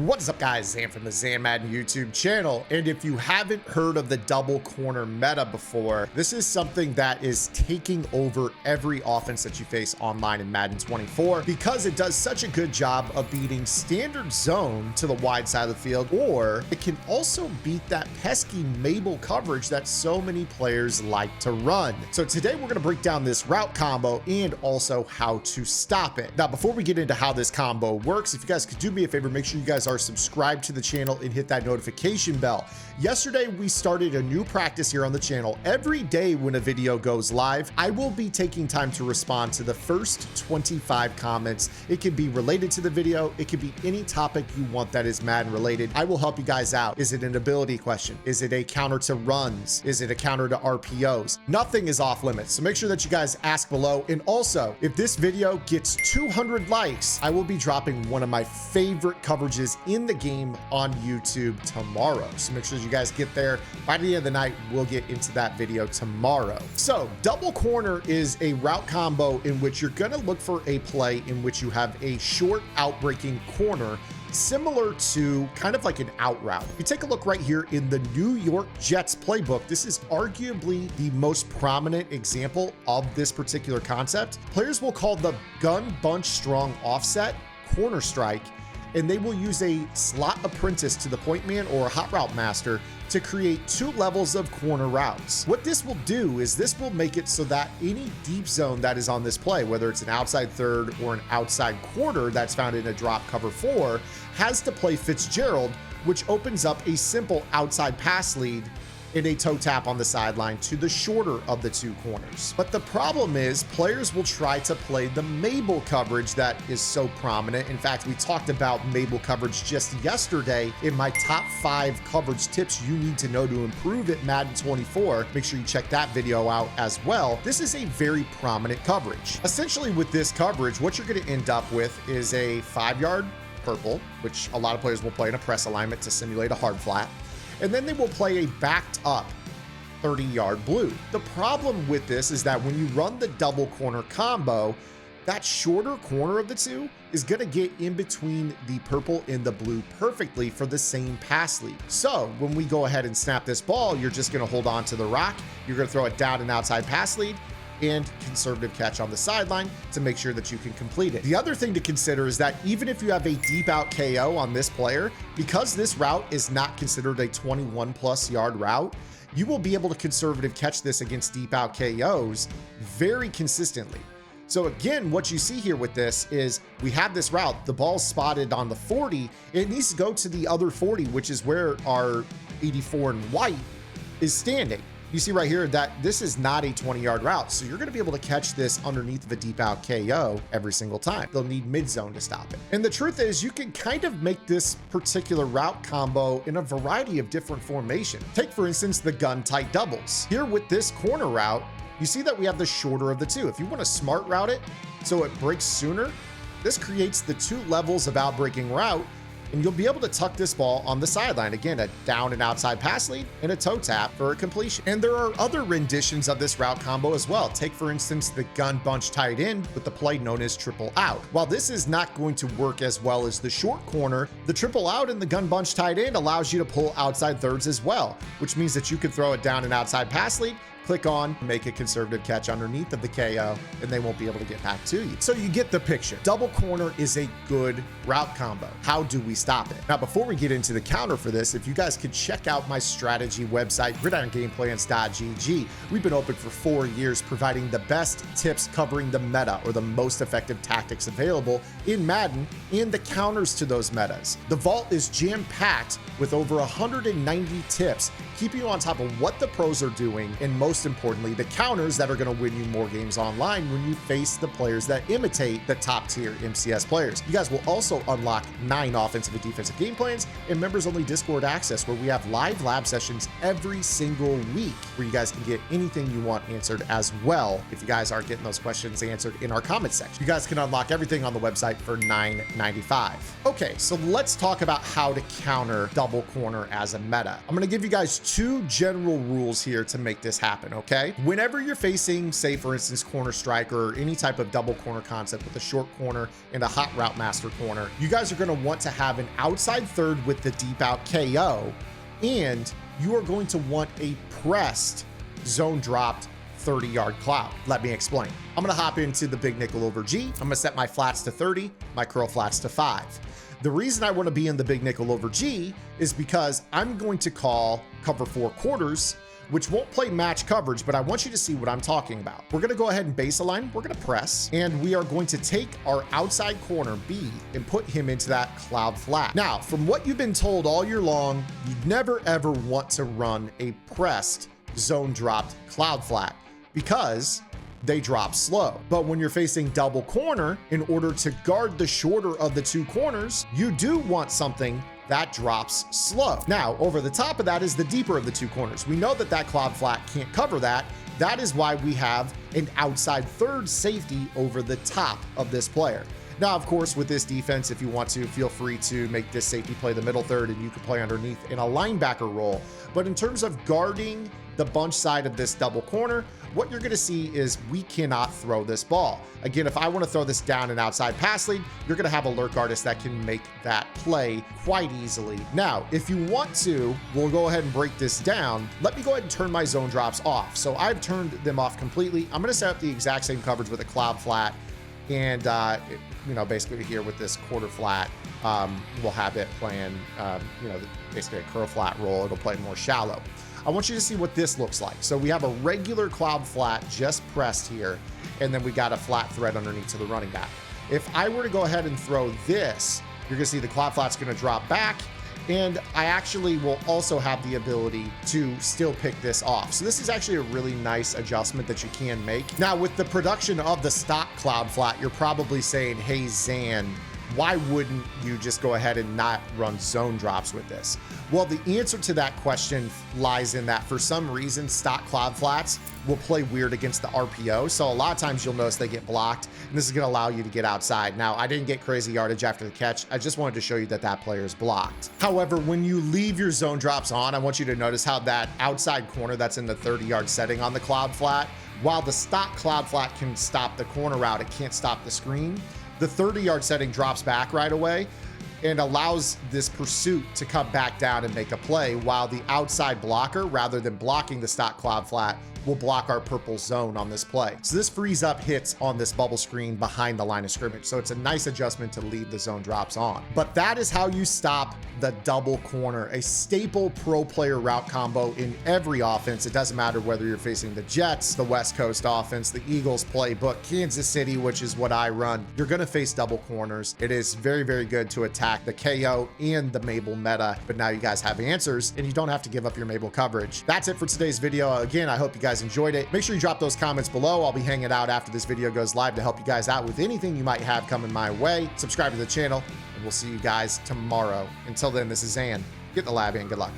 What is up, guys? Zan from the Madden YouTube channel. And if you haven't heard of the double corner meta before, this is something that is taking over every offense that you face online in Madden 24 because it does such a good job of beating standard zone to the wide side of the field, or it can also beat that pesky Mabel coverage that so many players like to run. So today we're going to break down this route combo and also how to stop it. Now, before we get into how this combo works, if you guys could do me a favor, make sure you guys are subscribed to the channel and hit that notification bell. Yesterday, we started a new practice here on the channel. Every day when a video goes live, I will be taking time to respond to the first 25 comments. It can be related to the video. It can be any topic you want that is Madden related. I will help you guys out. Is it an ability question? Is it a counter to runs? Is it a counter to RPOs? Nothing is off limits. So make sure that you guys ask below. And also, if this video gets 200 likes, I will be dropping one of my favorite coverages in the game on YouTube tomorrow. So make sure you guys get there. By the end of the night, we'll get into that video tomorrow. So double corner is a route combo in which you're going to look for a play in which you have a short outbreaking corner similar to kind of like an out route. If you take a look right here in the New York Jets playbook, this is arguably the most prominent example of this particular concept. Players will call the gun bunch strong offset corner strike, and they will use a slot apprentice to the point man or a hot route master to create two levels of corner routes. What this will do is this will make it so that any deep zone that is on this play, whether it's an outside third or an outside quarter that's found in a drop cover 4, has to play Fitzgerald, which opens up a simple outside pass lead in a toe tap on the sideline to the shorter of the two corners. But the problem is players will try to play the Mabel coverage that is so prominent. In fact, we talked about Mabel coverage just yesterday in my top 5 coverage tips you need to know to improve at Madden 24. Make sure you check that video out as well. This is a very prominent coverage. Essentially with this coverage, what you're going to end up with is a 5-yard purple, which a lot of players will play in a press alignment to simulate a hard flat. And then they will play a backed up 30-yard blue. The problem with this is that when you run the double corner combo, that shorter corner of the two is going to get in between the purple and the blue perfectly for the same pass lead. So when we go ahead and snap this ball, you're just going to hold on to the rock. You're going to throw it down an outside pass lead and conservative catch on the sideline to make sure that you can complete it. The other thing to consider is that even if you have a deep out KO on this player, because this route is not considered a 21+ yard route, you will be able to conservative catch this against deep out KOs very consistently. So again, what you see here with this is we have this route, the ball's spotted on the 40, it needs to go to the other 40, which is where our 84 in white is standing. You see right here that this is not a 20-yard route, so you're going to be able to catch this underneath of a deep out KO every single time. They'll need mid zone to stop it. And the truth is you can kind of make this particular route combo in a variety of different formations. Take, for instance, the gun tight doubles. Here with this corner route, you see that we have the shorter of the two. If you want to smart route it so it breaks sooner, this creates the two levels of outbreaking route, and you'll be able to tuck this ball on the sideline. Again, a down and outside pass lead and a toe tap for a completion. And there are other renditions of this route combo as well. Take, for instance, the gun bunch tight end with the play known as triple out. While this is not going to work as well as the short corner, the triple out and the gun bunch tight end allows you to pull outside thirds as well, which means that you can throw it down an outside pass lead, click on, make a conservative catch underneath of the KO, and they won't be able to get back to you. So you get the picture. Double corner is a good route combo. How do we stop it? Now, before we get into the counter for this, if you guys could check out my strategy website, gridirongameplans.gg. We've been open for 4 years, providing the best tips covering the meta or the most effective tactics available in Madden and the counters to those metas. The vault is jam-packed with over 190 tips, keeping you on top of what the pros are doing, and most importantly, the counters that are going to win you more games online when you face the players that imitate the top tier MCS players. You guys will also unlock 9 offensive and defensive game plans and members only Discord access, where we have live lab sessions every single week where you guys can get anything you want answered as well. If you guys aren't getting those questions answered in our comment section, you guys can unlock everything on the website for $9.95. Okay, so let's talk about how to counter double corner as a meta. I'm going to give you guys 2 general rules here to make this happen. happen, okay? Whenever you're facing, say for instance, corner striker or any type of double corner concept with a short corner and a hot route master corner, you guys are gonna want to have an outside third with the deep out KO, and you are going to want a pressed zone dropped 30-yard cloud. Let me explain. I'm gonna hop into the big nickel over G. I'm gonna set my flats to 30, my curl flats to 5. The reason I wanna be in the big nickel over G is because I'm going to call cover 4 quarters, which won't play match coverage, but I want you to see what I'm talking about. We're gonna go ahead and base align, we're gonna press, and we are going to take our outside corner B and put him into that cloud flat. Now, from what you've been told all year long, you'd never ever want to run a pressed zone dropped cloud flat because they drop slow. But when you're facing double corner, in order to guard the shorter of the two corners, you do want something that drops slow. Now, over the top of that is the deeper of the two corners. We know that that cloud flat can't cover that. That is why we have an outside third safety over the top of this player. Now, of course, with this defense, if you want to, feel free to make this safety play the middle third and you can play underneath in a linebacker role. But in terms of guarding the bunch side of this double corner, what you're gonna see is we cannot throw this ball. Again, if I wanna throw this down an outside pass lead, you're gonna have a lurk artist that can make that play quite easily. Now, if you want to, we'll go ahead and break this down. Let me go ahead and turn my zone drops off. So I've turned them off completely. I'm gonna set up the exact same coverage with a cloud flat and you know, basically here with this quarter flat, we'll have it playing, you know, basically a curl flat roll. It'll play more shallow. I want you to see what this looks like. So we have a regular cloud flat just pressed here, and then we got a flat thread underneath to the running back. If I were to go ahead and throw this, you're gonna see the cloud flat's gonna drop back, and I actually will also have the ability to still pick this off. So this is actually a really nice adjustment that you can make. Now, with the production of the stock cloud flat, you're probably saying, hey, Zan, why wouldn't you just go ahead and not run zone drops with this? Well, the answer to that question lies in that for some reason, stock cloud flats will play weird against the RPO. So a lot of times you'll notice they get blocked, and this is gonna allow you to get outside. Now, I didn't get crazy yardage after the catch. I just wanted to show you that that player is blocked. However, when you leave your zone drops on, I want you to notice how that outside corner that's in the 30-yard setting on the cloud flat, while the stock cloud flat can stop the corner route, it can't stop the screen. The 30-yard setting drops back right away and allows this pursuit to come back down and make a play, while the outside blocker, rather than blocking the stock cloud flat, will block our purple zone on this play. So this frees up hits on this bubble screen behind the line of scrimmage. So it's a nice adjustment to leave the zone drops on. But that is how you stop the double corner, a staple pro player route combo in every offense. It doesn't matter whether you're facing the Jets, the West Coast offense, the Eagles playbook, Kansas City, which is what I run. You're gonna face double corners. It is very, very good to attack the KO and the Mabel meta, but now you guys have answers and you don't have to give up your Mabel coverage. That's it for today's video. Again, I hope you guys enjoyed it. Make sure you drop those comments below. I'll be hanging out after this video goes live to help you guys out with anything you might have coming my way. Subscribe to the channel, and we'll see you guys tomorrow. Until then, this is Zan. Get in the lab and good luck.